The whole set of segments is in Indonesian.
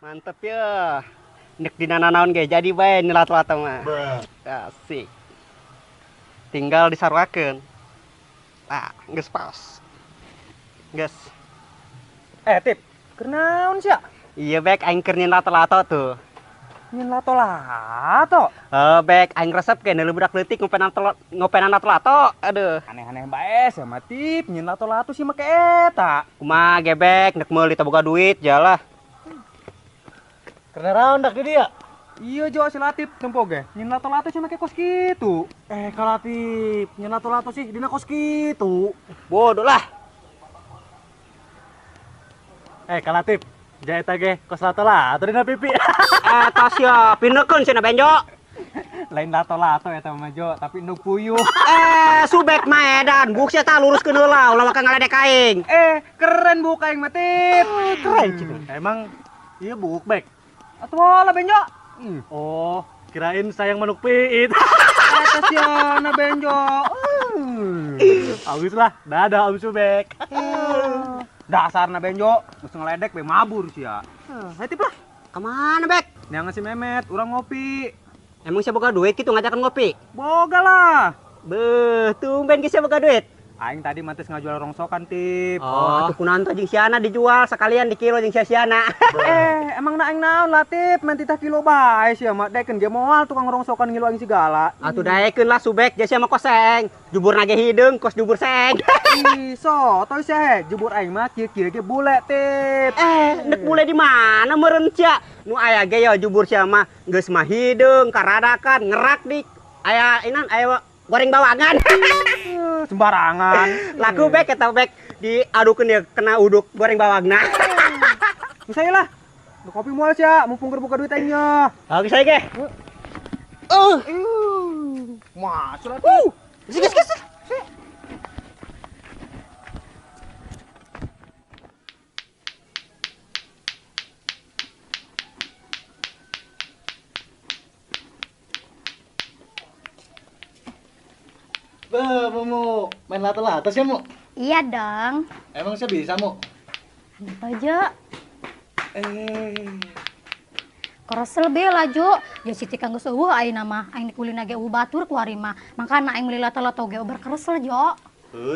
Mantep ya. Nek dinanaon ge jadi bae nilat-lat mah. Asik. Tinggal disaruakeun. Nah, geus pas. Geus. Tip, kenaon sia? Iya bek aing keur nilat-lato tuh. Nyen lato-lato. Bek aing resep ke neuleuh budak leutik ngopenan lato-lato. Aduh. Aneh-aneh bae sama Tip, nyen lato-lato sih make eta. Kumaha ge bek nek meuli teu boga duit jalah. Karena raon dak di dia. Iya Jo si Latif tempo ge. Nyen lato-lato sih make kos kitu. Kalatip, nyen lato-lato sih dina kos kitu. Bodoh lah. Kalatip, jaeta ge kos lato-lato dina pipi. Eta sia pinekeun cenah benjo. Lain lato-lato eta mah Jo, tapi endog puyuh. Subek mah edan, buk sia tah luruskeun heula ulah ka ngaledek aing. Keren buka yang Tip. Keren cenah. Emang iya buk bek. Atuh lah Benjo. Oh, kirain sayang manuk piit. Eta siana Benjo. Agus lah, dadah Om Subek. Dasarna Benjo, geus ngeledek be mabur sia. Tip lah. Kemana bek? Neangan si Memet, urang ngopi. Emang sia boga duit kitu ngajakan ngopi? Boga lah. Beuh, tumben ge sia boga duit. Aing tadi mantes ngajual rongsokan Tip. Oh, atuh kunaon teh jeung siana dijual sekalian di kilo jeung sia-siana. Emang na aing naon lah Tip, main titah kilo bae sia mah deken ge moal tukang rongsokan ngilu aing segala. Atuh daekeun lah Subek, jeung sia mah koseng. Juburna ge hideung, kos jubur seng. Ih, so, toy seh, jebur aing mah kieu-kieu ge bule Tip. Nek bule di mana meureun cia? Nu aya ge ya jubur sia mah geus mah hideung, karadakan, ngerak di aya inan aya goreng bawangan. Sembarangan. Laku bek eta bek diadukeun ya kena uduk goreng bawangna. Bisa lah. Kopi moal sia, mumpung keur buka duit aingnya. Oke saya ge. Masuk lah. Ges. Mu main lato-lato sih, Mu? Iya dong. Emang saya bisa, Mu? Aja. Koresel be lah Jo. Ya Siti kanggo eueuh ayeuna mah. Aing dikulina ge eueuh batur kuari mah. Makana aing meuli lato-lato ge obar keresel Jo.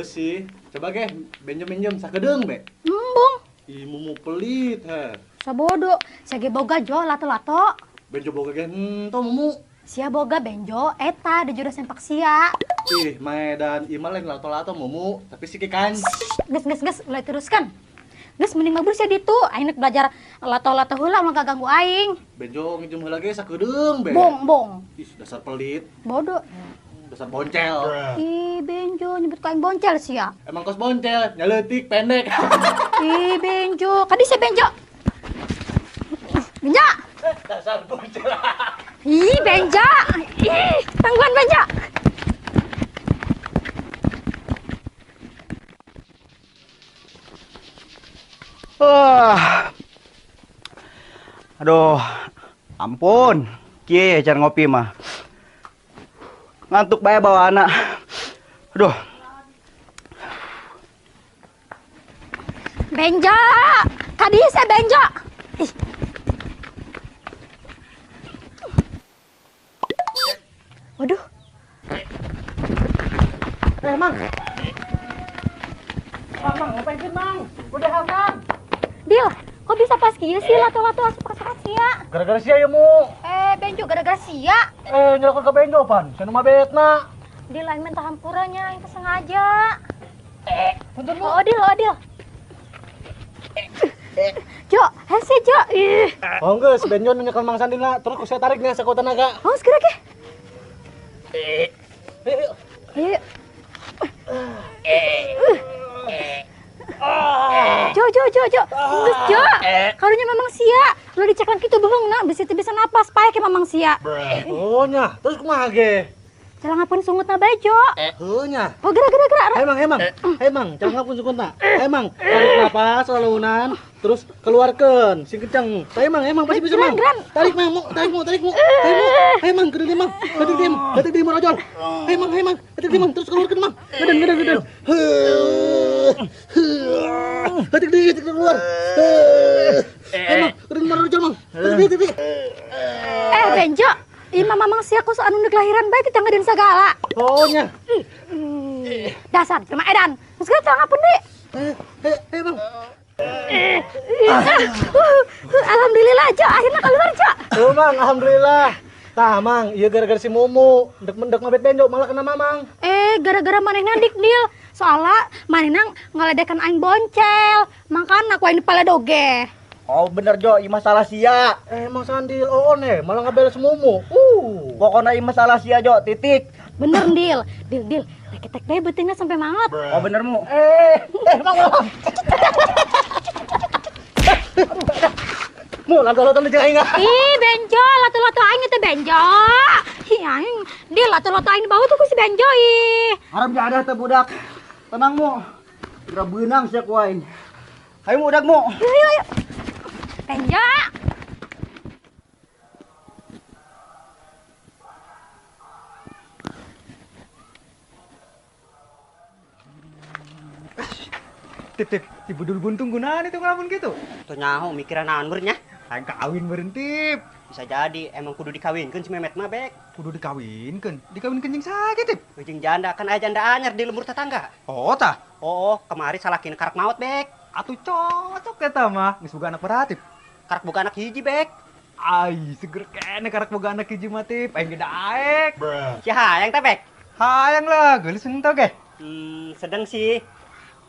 Sih. Coba ge, benjem sakedeung, Be. Embung. Ih, mumu pelit, he. Sabodo. Sia ge boga Jo lato-lato. Benjo boga ge henteu, mumu. Sia boga benjo eta di juru sempak sia. Ih, maedan ieu mah lain lato-lato, mumu, tapi siki kan. Ges, mulai teruskan. Ges mending mabur sia ditu. Aing rek belajar lato-lato heula mah ganggu aing. Benjo nginjem heula ge sakedeung, Be. Bong. Ih, dasar pelit, Bodoh. dasar boncel. Ih benjo nyebut ka aing boncel sia. Emang kos boncel, nyeleutik pendek. Ih benjo, kadi sia benjo. Benjo. Dasar boncel. Ih, Benja! Ih, tangguhan Benja! Aduh. Ampun. Kieu cara ngopi mah. Ngantuk bae bawaana. Aduh. Benja! Kadi saya Benja! Ih. Waduh. Mang, ngapain sih, Mang? Udah hakan. Dil, kok bisa pas kieu sih lato-lato asup ka sia? Gara-gara sia ya, Mu. Benjo gara-gara sia. Nyelakon ke benjo, Pan. Sana mah betna. Dil, aing minta hampurannya, aing teh sengaja. Punten, Mu. Oh, Dil. Jo, hese Jo. Ih. Oh, geus, benjo nu nyekel Mang Sandina, terus ku saya tarik nih saku tenaga. Oh, segera ke. Ayo. Ayo. Jo. Geus Jo. Karunya memang sia. Lo diceklan kitu beheungna bisa napas pae ke memang sia. Oh nya, terus kumaha ge? Jalan ngapun sungutna bae Jo. Heuh nya. Oh gerak. Emang, cara ngapun sukuna. Emang, tarik napas lalunan, terus keluarkeun sing kenceng. Emang pasti bisa, Mang. Tarik, Mang. Emang, gede Mang. Detik di merojol. Emang, detik di Mang, terus keluarkeun, Mang. Geden. Detik di keluar. Mang, kering mana aja, Mang. Titik. Benjo, imam mamang sia kos anu kelahiran bae tetangga dan segala. Oh nya. Dasar jelema edan. Geus geus ngapun deui. Mang. Alhamdulillah, Jo, akhirnya keluar, Jo. Oh, Mang, alhamdulillah. Tah, Mang, ieu gara-gara si Momo, ndek mabet benjo malah kena Mamang. Gara-gara manehna dikdil. Soalnya manehna ngaledekan aing boncel. Makana ku aing pala doge. Oh bener Jo, ini masalah sia. Mang Sandil, malah ngabel si Momo. Pokoknya ini masalah sia Jo, titik. Bener, Dil. Dil. Ketek deh betingnya sampai mangat. Oh bener Mu. Mang. Mu, lato-lato lu jeung aing. Ih, Benjo, lato-lato aing itu Benjo. Aing, Dil lato-lato aing di bawah tuh ku si Benjo ih. Harap ada teh budak. Tenang Mu. Kira beunang sia ku aing. Hayu Mu, budak Mu. Yuk. Benjo. Tip, si budul buntung gunaan itu ngelamun gitu. Tuh nyaho mikiran naon meureun nya. Aing kawin berhenti. Bisa jadi emang kudu dikawinkeun si Memet mah bek. Kudu dikawinkeun. Dikawinkeun jeung sakit, Tip. Ujung janda kan aya janda anyar di lembur tetangga. Oh tah. Oh, kemari salakin karak maut bek. Atuh cocok eta mah. Geus boga anak paratif. Karak boga anak hiji bek. Ai, seger kene karak boga anak hiji mah, Tip. Aing ge daek. Si hayang teh bek. Hayang lah, geus henteu ge. Sedang sih.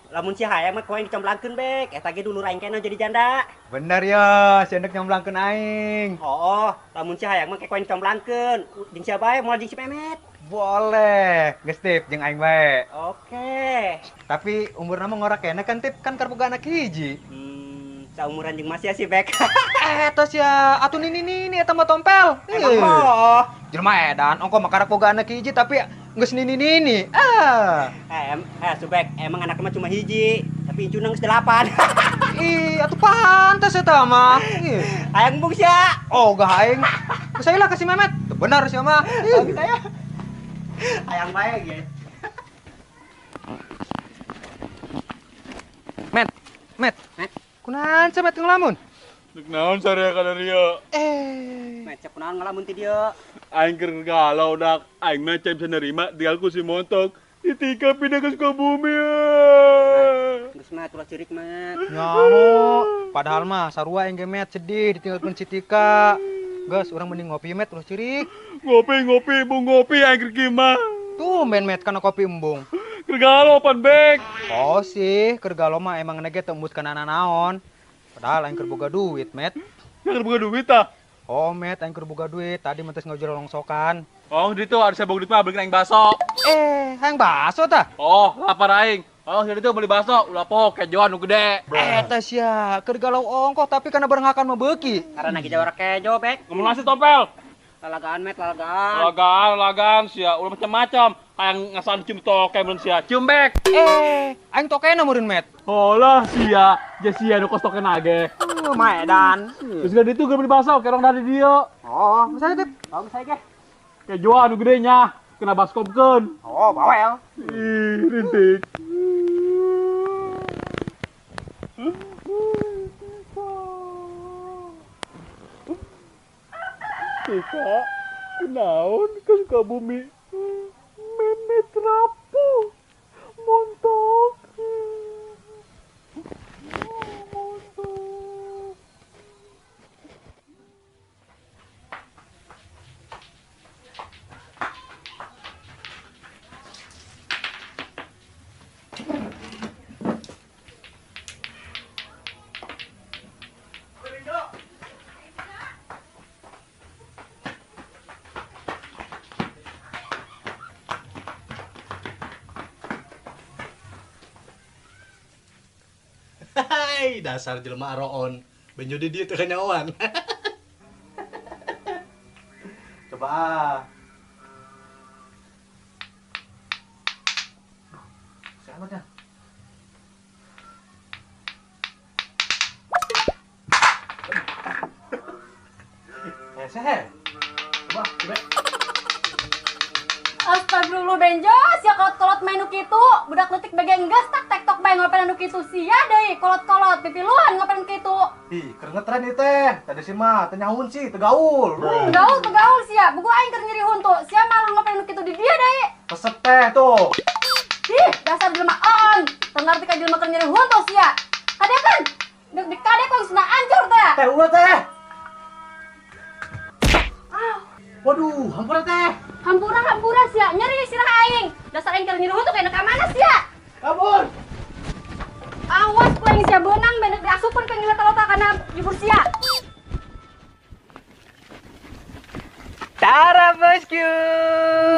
Lamun si hayang mah koe dicomblangkeun bek. Eta ge dulur aing kena jadi janda. Bener ya, si endek nyomblangkeun aing. Oh, lamun si hayang mah koe dicomblangkeun. Jeung si bae moal jeung si Memet. Boleh, geus Tip jeung aing bae. Oke. Tapi umurna mah ngora kene kan Tip, kan karep boga anak hiji. Saumuran jeung Mas ya si bek. Eta sia, atuh nini eta mah tompel. Emang oh. Jelema edan, ongko mah karep boga anak hiji tapi geus nini. Subek, emang anaknya mah cuma hiji, tapi incuna geus 8. Ih, atuh pantes eta mah. Hayang bung sia. Oh, gak aing. Geus lah ka si Memet. Tuh bener sia mah. Saya. Hayang bae ge. Met. Kunaon sa Met ngelamun? Dek naon sarea kana dia? Met cek kunaon ngalamun ti dieu. Aing keur galau dak. Aing mah can bisa nerima tinggal ku si Montok. Ditika pindah ke Sukabumi. Geus mah tulah cirik Met. Nyaho. Padahal mah sarua aing ge Met sedih ditinggalkeun si Tika. Geus urang mending ngopi Met ulah cirik. Ngopi, bung ngopi aing keur kieu mah. Tumben Met kana kopi embung. Keur galau pan bek. Oh sih, keur galau mah emang nege tembus kana naon. Padahal aing keur boga duit, Met. Keur boga duit tah. Oh, Met, aing keur boga duit. Tadi mentes ngojol longsokan. Oh, di ditu ada sabung duit mah beli aing baso. Hayang baso tah? Oh, lapar aing. Oh, di ditu beli baso, ulah poho kejoan nu gede. Eta sia, keur galau ongkoh tapi kana berengakan mah beuki. Karena kita orang kejo bek. Ngomong nasi tompel. Lalagaan Met, lalagaan. Lagan sia, ulah macam-macam. Hayang ngasan cium toke mun sia. Cium bek. Aing tokena meureun, Met. Olah sia, sia nu kos toke nage. Maedan. Terus gak ditu gue beli baso, kerong dari dia. Oh, misalnya Tip. Oh, misalnya ge. Kayak jual nu gedenya, kena baskomkeun. Oh, bawel. Ih, rintik. Tika, kenaon ke Sukabumi? Memet rapuh, montok. Hai, dasar jelema aroon. Benjo di dieu teu kanyawan. Coba. Selamat ya. Seher. Coba, coba. Astagfirullah benjo sia kolot-kolot main nu kitu. Budak leutik bege enggeus tak tektok bae ngopen nu kitu sia deui kolot-kolot pipiluan ngopen kitu. Ih, kerengetran ieu teh. Tadi sih mah teu nyahoun sih, teu gaul. Gaul sia. Buku aing keur nyeri huntu. Sia malah ngopen nu kitu di dia deui. Resep teh tuh. Ih, dasar jelema on. Teu ngarti ka jelema keur nyeri huntu sia. Kadekan. Deuk dikadek kok cenah ancur teh. Teh ulah teh. Waduh, hampura teh. Hampura sia. Nyeri sirah aing. Dasar aing keur nyeri huntu kena ka mana sia? Kabur. Awas ku aing sia beunang benek diasupkeun ka ngilata-lata kana jubur sia. Tara bosku.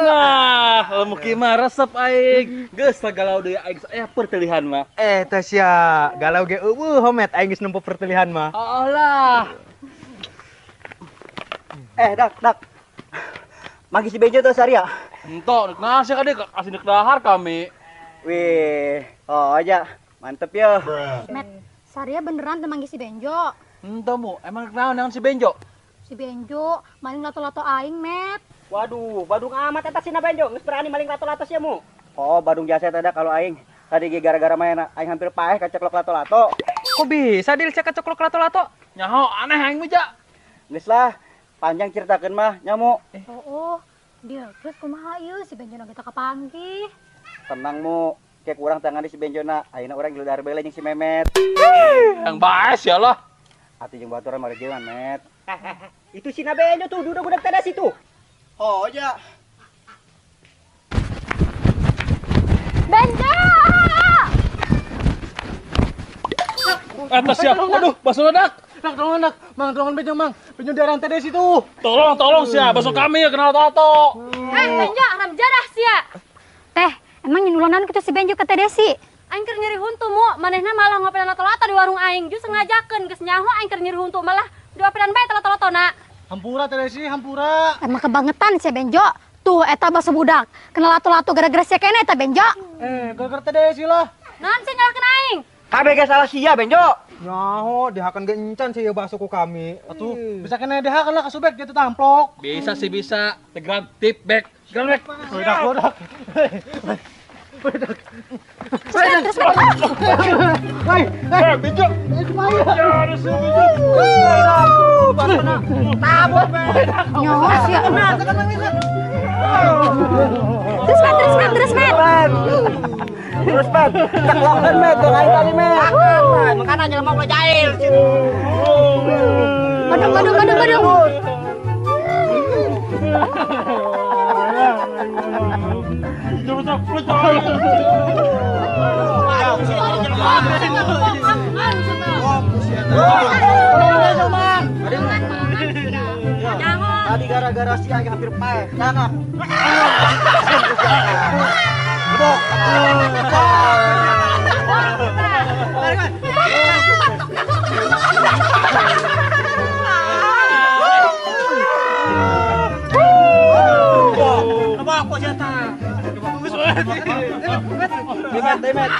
Nah, lemu mah resep aing. Geus sagalau deui aing saya pertilihan mah. Teh sia, galau ge eueuh homet aing geus nempo pertilihan mah. Alah. Dak. Magi si Bejo tuh Saria. Entok, nek nasi ka deuk kasih nek dahar kami. Wih, oh aja. Mantep ya. Met, Saria beneran teu manggih si Benjo. Ento mu, emang kenaon dengan si Benjo? Si Benjo maling lato-lato aing, Met. Waduh, badung amat eta sina Benjo. Geus berani maling lato-lato sia mu. Oh, badung jasa teh kalau aing. Tadi ge gara-gara main aing hampir paeh kaceklok lato-lato. Kok bisa Dil sia kecoklok lato-lato? Nyaho aneh aing mah ja. Geus lah, panjang ceritakeun mah nyamu. Oh, dia terus kumaha ieu si Benjo kita kapanggih. Tenang mu, cek urang tangan di si Benjona. Ayeuna urang gildar beule jeung si Memet. Yang baes ya lah. Atuh jeung baturan mah reujeungan, Met. Itu si Benjo tuh duduk udah tedas itu. Oh, aja. Benjo! Eta sia. Aduh, baso dak. Nak, tolongan Benjo, Mang. Benjo daerah teh situ. Tolong sia, baso kami ya kenal tato. Benjo haram jadah sia. Teh, emang nyinulanan kitu si Benjo ke Teh Desi? Aing keur nyeri huntu mu, manehna malah ngopedan lato-lato di warung aing. Just ngajakeun geus nyaho aing keur nyeri huntu malah diopedan bae lato-latona. Hampura teh si, hampura. Emang kebangetan si Benjo. Tuh eta basa budak. Kena lato-lato gara-gara sia kene eta Benjo. Gara-gara teh si lah. Naon sih nyalakeun aing? Kabeh ge salah sia Benjo. Nyaho, dihakan ge encan sih basuh ku kami. Atuh, bisa kena DH kan lah kasubek dia tuh tamplok. Bisa sih bisa. Tegram tip back. Tegram back. Bodak. Terus Hei, Benjo. Ismail. Ya, ada si Benjo. Tabur nyaho sia. Terus Met. Terus Met, ceklokan Met, tuh aing tadi Met. Makana jelema ulah jahil. Badung. Tadi gara-gara si aing hampir paeh. Jangan. Demet.